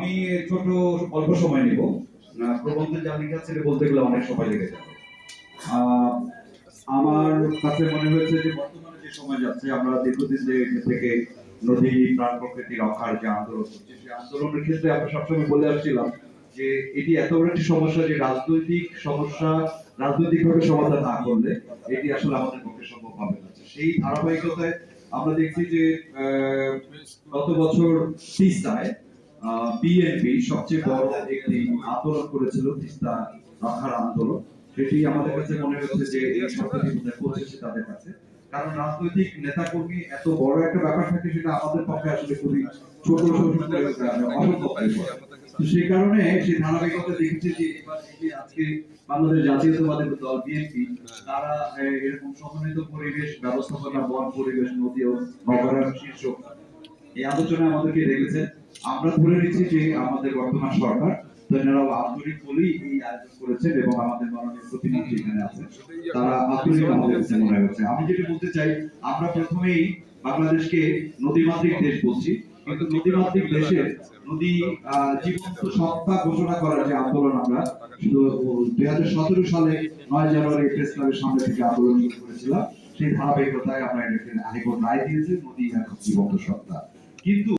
আমি ছোট অল্প সময় নিব। প্রবন্ধে যা লেখা ছিল বলতে গেলে অনেক সময় লেগে যাবে। আহ, আমার কাছে মনে হয়েছে যে বর্তমানে যে সময় যাচ্ছে আমরা দীর্ঘদিন থেকে নদী প্রাণ প্রকৃতি রক্ষার যে আন্দোলন করছি সেই আন্দোলনের ক্ষেত্রে আমরা সবসময় বলে আসছিলাম যে এটি এত বড় একটি সমস্যা যে রাজনৈতিক সমস্যা রাজনৈতিকভাবে সমাধান না করলে এটি আসলে আমাদের পক্ষে সম্ভব হবে না। সেই ধারাবাহিকতায় আমরা দেখছি যে গত বছর তিস্তায় বিএনপি সবচেয়ে বড় একটি আন্দোলন করেছিল, তিস্তা রক্ষার আন্দোলন। সেটি আমাদের কাছে মনে হচ্ছে যে এই শব্দটি বোধহয় পৌঁছেছে তাদের কাছে, কারণ রাজনৈতিক নেতাকর্মী এত বড় একটা ব্যাপার থাকে সেটা আমাদের পক্ষে আসলে খুবই ছোট অসম্ভব। তো সেই কারণে সেই ধারাবাহিকতা দেখেছি যে এবার এই যে আজকে বাংলাদেশ জাতীয়তাবাদী দল বিএনপি তারা এরকম সমন্বিত পরিবেশ ব্যবস্থাপনা, বন পরিবেশ, নদী ও নগরায়ণ শীর্ষক এই আলোচনায় আমাদেরকে রেখেছেন। আমরা ধরে নিচ্ছি যে আমাদের বর্তমান সরকার তারাও আন্তরিক বলেই এই আয়োজন করেছেন এবং আমাদের মাননীয় প্রতিনিধি এখানে আছেন, তারা আন্তরিক আমাদের কাছে মনে হচ্ছে। আমি যেটা বলতে চাই, আমরা প্রথমেই বাংলাদেশকে নদীমাতৃক দেশ বলছি, কিন্তু নদীমাতৃক দেশের নদী জীবন্ত সত্তা ঘোষণা করার যে আন্দোলন আমরা শুধু 2017 সালে 9 জানুয়ারি প্রেস ক্লাবের সামনে থেকে আন্দোলন শুরু করেছিলাম, সেই ধারাবাহিকতায় আমরা হাইকোর্ট রায় দিয়েছে নদী এখন জীবন্ত সত্তা। কিন্তু